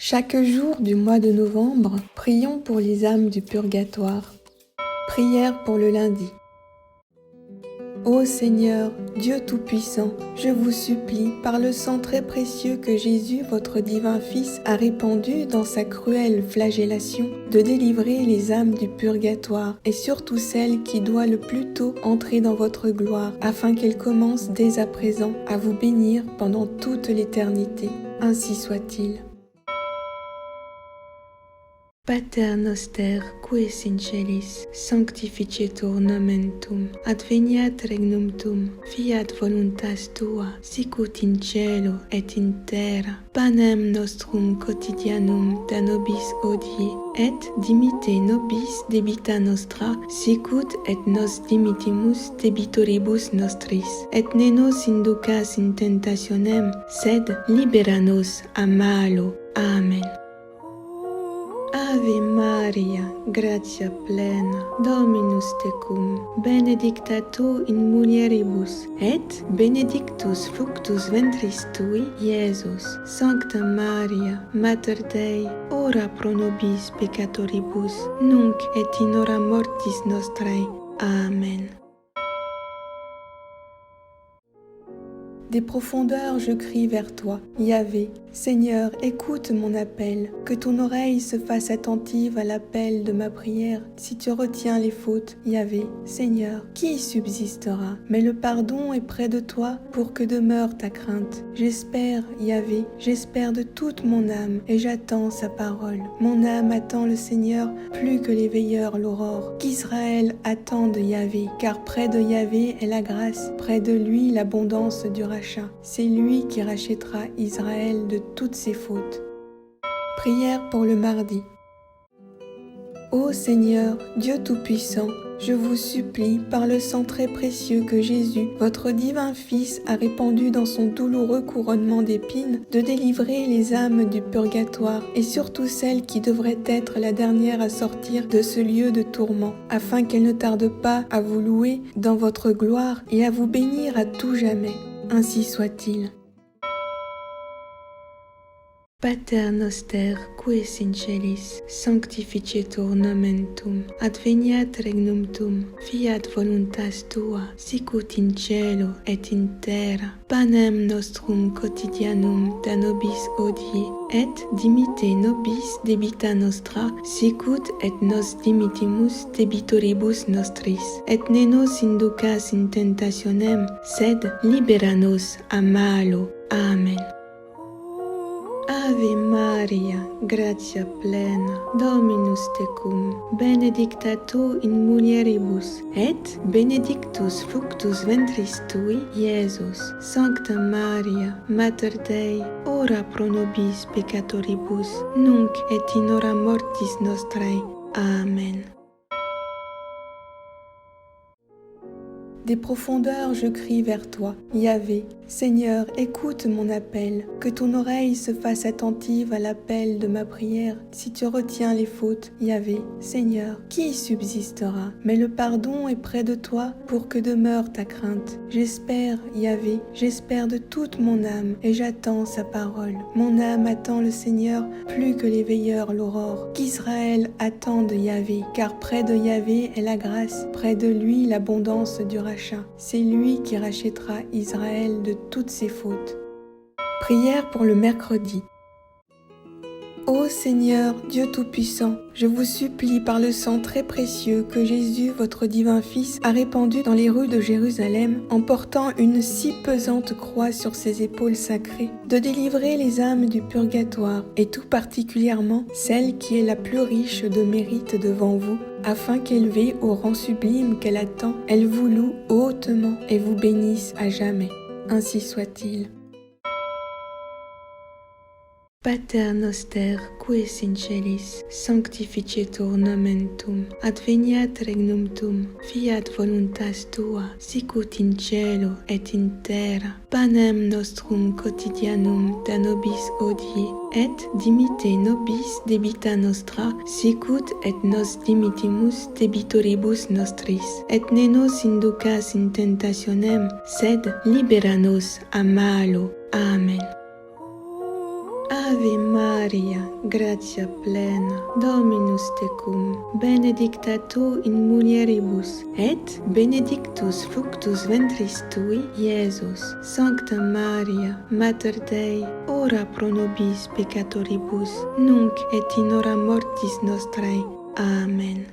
Chaque jour du mois de novembre, prions pour les âmes du purgatoire. Prière pour le lundi. Ô Seigneur, Dieu Tout-Puissant, je vous supplie, par le sang très précieux que Jésus, votre divin Fils, a répandu dans sa cruelle flagellation, de délivrer les âmes du purgatoire, et surtout celles qui doivent le plus tôt entrer dans votre gloire, afin qu'elles commencent dès à présent à vous bénir pendant toute l'éternité. Ainsi soit-il. Pater noster, qui es in celis, sanctificetur nomen tuum, adveniat regnum tuum, fiat voluntas tua, sicut in cielo et in terra. Panem nostrum quotidianum da nobis hodie, et dimitte nobis debita nostra, sicut et nos dimittimus debitoribus nostris, et ne nos inducas in tentationem, sed libera nos a malo. Amen. Ave Maria, gratia plena, Dominus tecum, benedicta tu in mulieribus, et benedictus fructus ventris tui, Iesus. Sancta Maria, Mater Dei, ora pro nobis peccatoribus, nunc et in hora mortis nostrae. Amen. Des profondeurs je crie vers toi, Yahvé. Seigneur, écoute mon appel, que ton oreille se fasse attentive à l'appel de ma prière. Si tu retiens les fautes, Yahvé, Seigneur, qui subsistera? Mais le pardon est près de toi pour que demeure ta crainte. J'espère, Yahvé, j'espère de toute mon âme et j'attends sa parole. Mon âme attend le Seigneur plus que les veilleurs l'aurore. Qu'Israël attende Yahvé, car près de Yahvé est la grâce, près de lui l'abondance du rachat. C'est lui qui rachètera Israël de toutes ses fautes. Prière pour le mardi. Ô Seigneur, Dieu Tout-Puissant, je vous supplie, par le sang très précieux que Jésus, votre divin Fils, a répandu dans son douloureux couronnement d'épines, de délivrer les âmes du purgatoire, et surtout celles qui devraient être la dernière à sortir de ce lieu de tourment, afin qu'elles ne tardent pas à vous louer dans votre gloire et à vous bénir à tout jamais. Ainsi soit-il. Pater noster, qui es in celis, sanctificetur nomen tuum, adveniat regnum tuum, fiat voluntas tua, sicut in cielo et in terra. Panem nostrum quotidianum da nobis hodie, et dimitte nobis debita nostra, sicut et nos dimittimus debitoribus nostris, et ne nos inducas in tentationem, sed libera nos a malo. Amen. Ave Maria, gratia plena, Dominus tecum, benedicta tu in mulieribus, et benedictus fructus ventris tui, Iesus. Sancta Maria, Mater Dei, ora pro nobis peccatoribus, nunc et in hora mortis nostrae. Amen. Des profondeurs je crie vers toi, Yahvé. Seigneur, écoute mon appel, que ton oreille se fasse attentive à l'appel de ma prière. Si tu retiens les fautes, Yahvé, Seigneur, qui subsistera? Mais le pardon est près de toi pour que demeure ta crainte. J'espère, Yahvé, j'espère de toute mon âme et j'attends sa parole. Mon âme attend le Seigneur plus que les veilleurs l'aurore. Qu'Israël attende Yahvé, car près de Yahvé est la grâce, près de lui l'abondance du rachat. C'est lui qui rachètera Israël de toutes ses fautes. Prière pour le mercredi. Ô Seigneur, Dieu Tout-Puissant, je vous supplie par le sang très précieux que Jésus, votre divin Fils, a répandu dans les rues de Jérusalem, en portant une si pesante croix sur ses épaules sacrées, de délivrer les âmes du purgatoire, et tout particulièrement celle qui est la plus riche de mérite devant vous, afin qu'élevée au rang sublime qu'elle attend, elle vous loue hautement et vous bénisse à jamais. Ainsi soit-il. Pater noster, qui es in celis, sanctificetur nomen tuum, adveniat regnum tuum, fiat voluntas tua, sicut in cielo et in terra. Panem nostrum quotidianum da nobis hodie, et dimitte nobis debita nostra, sicut et nos dimittimus debitoribus nostris, et ne nos inducas in tentationem, sed libera nos a malo. Amen. Ave Maria, gratia plena, Dominus tecum, benedicta tu in mulieribus, et benedictus fructus ventris tui, Iesus. Sancta Maria, Mater Dei, ora pro nobis peccatoribus, nunc et in hora mortis nostrae. Amen.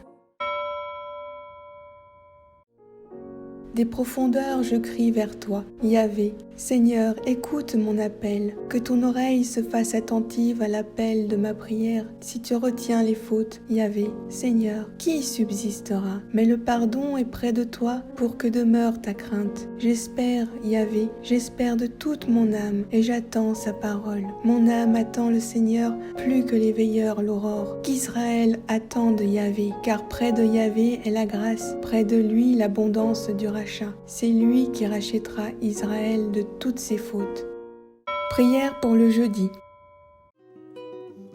Des profondeurs, je crie vers toi, Yahvé. Seigneur, écoute mon appel, que ton oreille se fasse attentive à l'appel de ma prière. Si tu retiens les fautes, Yahvé, Seigneur, qui subsistera? Mais le pardon est près de toi pour que demeure ta crainte. J'espère, Yahvé, j'espère de toute mon âme et j'attends sa parole. Mon âme attend le Seigneur plus que les veilleurs l'aurore. Qu'Israël attende Yahvé, car près de Yahvé est la grâce, près de lui l'abondance du rachat. C'est lui qui rachètera Israël de toutes ses fautes. Prière pour le jeudi.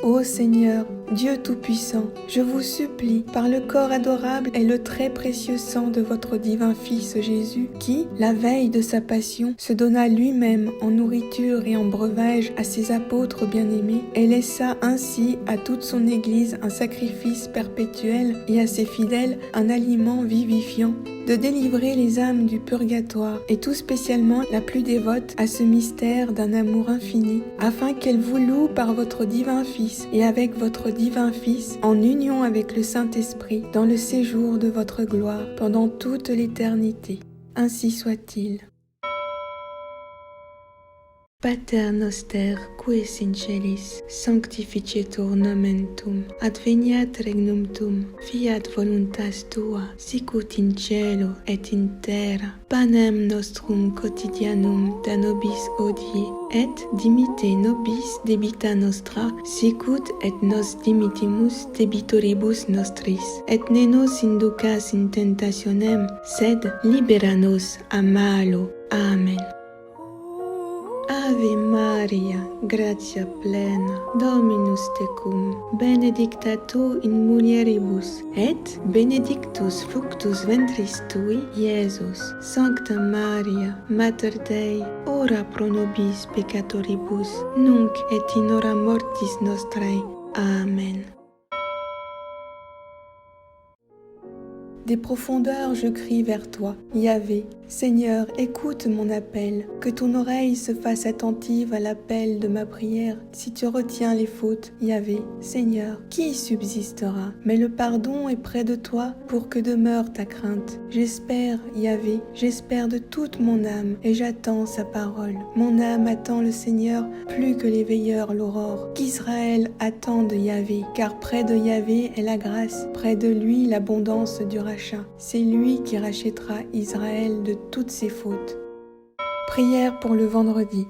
Ô Seigneur, Dieu Tout-Puissant, je vous supplie, par le corps adorable et le très précieux sang de votre divin Fils Jésus, qui, la veille de sa passion, se donna lui-même en nourriture et en breuvage à ses apôtres bien-aimés, et laissa ainsi à toute son Église un sacrifice perpétuel et à ses fidèles un aliment vivifiant, de délivrer les âmes du purgatoire, et tout spécialement la plus dévote à ce mystère d'un amour infini, afin qu'elle vous loue par votre divin Fils, et avec votre divin Fils, en union avec le Saint-Esprit, dans le séjour de votre gloire, pendant toute l'éternité. Ainsi soit-il. Pater noster, qui es in celis, sanctificetur nomen tuum, adveniat regnum tuum, fiat voluntas tua, sicut in cielo et in terra. Panem nostrum quotidianum da nobis hodie, et dimitte nobis debita nostra, sicut et nos dimittimus debitoribus nostris. Et ne nos inducas in tentationem, sed libera nos a malo. Amen. Ave Maria, gratia plena, Dominus tecum, benedicta tu in mulieribus, et benedictus fructus ventris tui, Iesus. Sancta Maria, Mater Dei, ora pro nobis peccatoribus, nunc et in hora mortis nostrae. Amen. Des profondeurs, je crie vers toi, Yahvé. Seigneur, écoute mon appel, que ton oreille se fasse attentive à l'appel de ma prière. Si tu retiens les fautes, Yahvé, Seigneur, qui subsistera? Mais le pardon est près de toi pour que demeure ta crainte. J'espère, Yahvé, j'espère de toute mon âme et j'attends sa parole. Mon âme attend le Seigneur plus que les veilleurs l'aurore. Qu'Israël attende Yahvé, car près de Yahvé est la grâce, près de lui l'abondance du rachat. C'est lui qui rachètera Israël de toutes ses fautes. Prière pour le vendredi.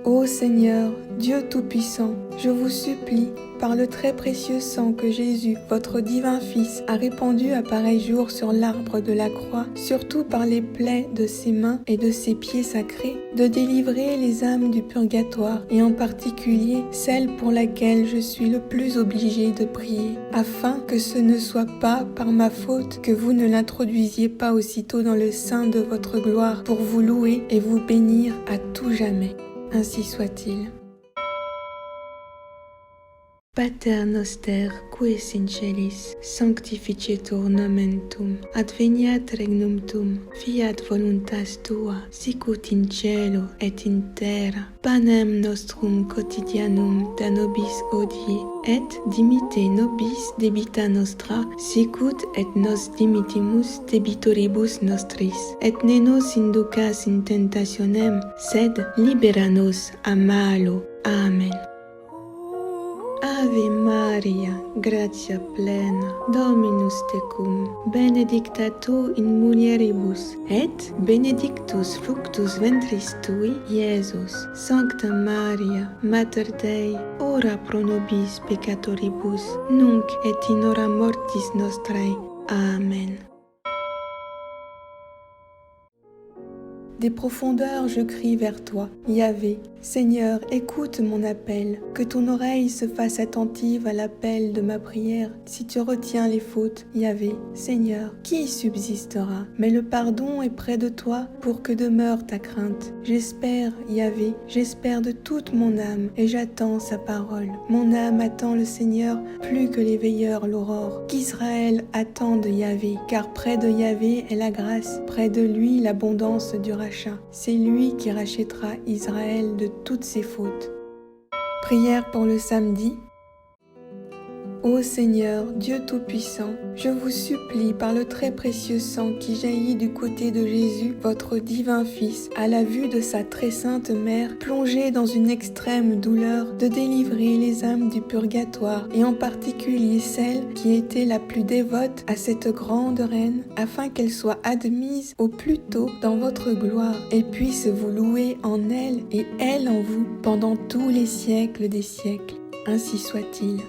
Ô Seigneur, Dieu Tout-Puissant, je vous supplie, par le très précieux sang que Jésus, votre divin Fils, a répandu à pareil jour sur l'arbre de la croix, surtout par les plaies de ses mains et de ses pieds sacrés, de délivrer les âmes du purgatoire, et en particulier celle pour laquelle je suis le plus obligé de prier, afin que ce ne soit pas par ma faute que vous ne l'introduisiez pas aussitôt dans le sein de votre gloire pour vous louer et vous bénir à tout jamais. Ainsi soit-il. Pater noster, qui es in celis, sanctificetur nomen tuum, adveniat regnum tuum, fiat voluntas tua, sicut in cielo et in terra. Panem nostrum quotidianum da nobis hodie, et dimitte nobis debita nostra, sicut et nos dimittimus debitoribus nostris. Et ne nos inducas in tentationem, sed libera nos a malo. Amen. Ave Maria, gratia plena, Dominus tecum, benedicta tu in mulieribus, et benedictus fructus ventris tui, Iesus. Sancta Maria, Mater Dei, ora pro nobis peccatoribus, nunc et in hora mortis nostrae. Amen. Des profondeurs je crie vers toi, Yahvé. Seigneur, écoute mon appel, que ton oreille se fasse attentive à l'appel de ma prière. Si tu retiens les fautes, Yahvé, Seigneur, qui subsistera? Mais le pardon est près de toi pour que demeure ta crainte. J'espère, Yahvé, j'espère de toute mon âme et j'attends sa parole. Mon âme attend le Seigneur plus que les veilleurs l'aurore. Qu'Israël attende Yahvé, car près de Yahvé est la grâce, près de lui l'abondance du rachat. C'est lui qui rachètera Israël de toutes ses fautes. Prière pour le samedi. Ô Seigneur, Dieu Tout-Puissant, je vous supplie par le très précieux sang qui jaillit du côté de Jésus, votre divin Fils, à la vue de sa très sainte Mère, plongée dans une extrême douleur, de délivrer les âmes du purgatoire, et en particulier celle qui était la plus dévote à cette grande reine, afin qu'elle soit admise au plus tôt dans votre gloire, et puisse vous louer en elle et elle en vous, pendant tous les siècles des siècles. Ainsi soit-il.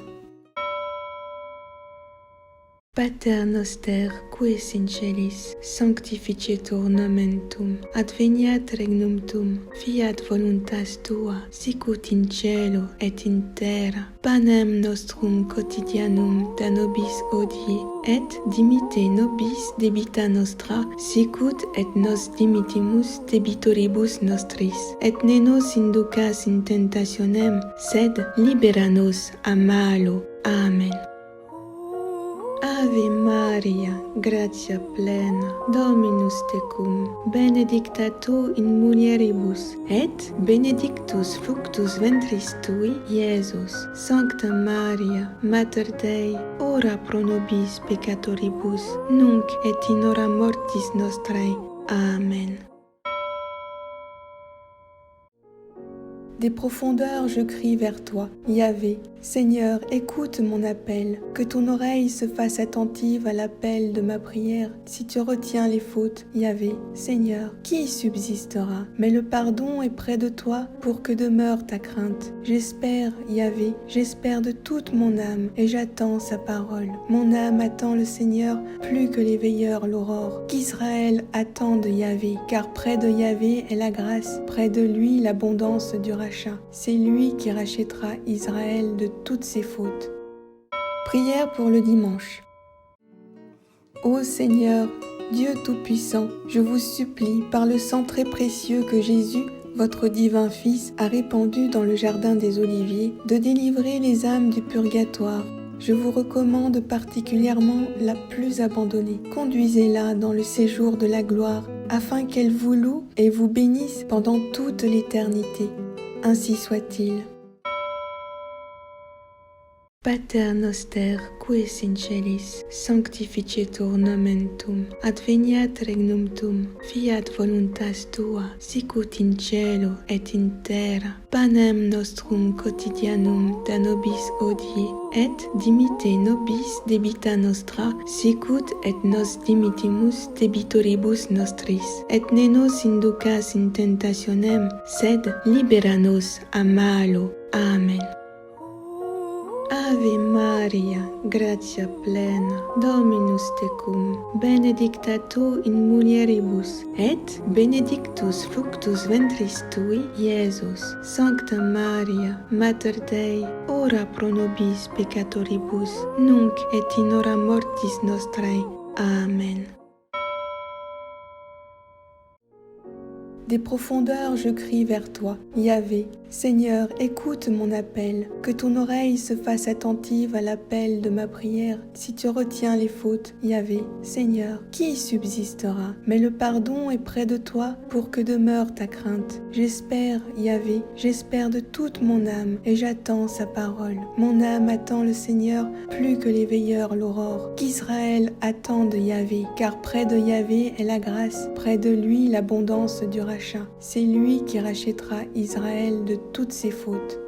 Pater noster, qui es in celis, sanctificetur nomen tuum, adveniat regnum tuum, fiat voluntas tua, sicut in cielo et in terra. Panem nostrum quotidianum da nobis hodie, et dimitte nobis debita nostra, sicut et nos dimittimus debitoribus nostris. Et ne nos inducas in tentationem, sed libera nos a malo. Amen. Ave Maria, gratia plena, Dominus tecum, benedicta tu in mulieribus, et benedictus fructus ventris tui, Iesus. Sancta Maria, Mater Dei, ora pro nobis peccatoribus, nunc et in hora mortis nostrae. Amen. Des profondeurs je crie vers toi, Yahvé. Seigneur, écoute mon appel, que ton oreille se fasse attentive à l'appel de ma prière. Si tu retiens les fautes, Yahvé, Seigneur, qui subsistera? Mais le pardon est près de toi pour que demeure ta crainte. J'espère, Yahvé, j'espère de toute mon âme et j'attends sa parole. Mon âme attend le Seigneur plus que les veilleurs l'aurore. Qu'Israël attende Yahvé, car près de Yahvé est la grâce, près de lui l'abondance du rachat. C'est lui qui rachètera Israël de toutes ses fautes. Prière pour le dimanche. Ô Seigneur, Dieu Tout-Puissant, je vous supplie par le sang très précieux que Jésus, votre divin Fils, a répandu dans le jardin des Oliviers, de délivrer les âmes du purgatoire. Je vous recommande particulièrement la plus abandonnée. Conduisez-la dans le séjour de la gloire, afin qu'elle vous loue et vous bénisse pendant toute l'éternité. Ainsi soit-il. Pater noster, qui es in celis, sanctificetur nomen tuum, adveniat regnum tuum, fiat voluntas tua, sicut in cielo et in terra. Panem nostrum quotidianum da nobis hodie, et dimitte nobis debita nostra, sicut et nos dimittimus debitoribus nostris. Et ne nos inducas in tentationem, sed libera nos a malo. Amen. Ave Maria, gratia plena, Dominus tecum, benedicta tu in mulieribus, et benedictus fructus ventris tui, Iesus. Sancta Maria, Mater Dei, ora pro nobis peccatoribus, nunc et in hora mortis nostrae. Amen. Des profondeurs je crie vers toi, Yahvé. Seigneur, écoute mon appel, que ton oreille se fasse attentive à l'appel de ma prière. Si tu retiens les fautes, Yahvé, Seigneur, qui subsistera? Mais le pardon est près de toi pour que demeure ta crainte. J'espère, Yahvé, j'espère de toute mon âme et j'attends sa parole. Mon âme attend le Seigneur plus que les veilleurs l'aurore. Qu'Israël attende Yahvé, car près de Yahvé est la grâce, près de lui l'abondance du rachat. C'est lui qui rachètera Israël de toutes ses fautes.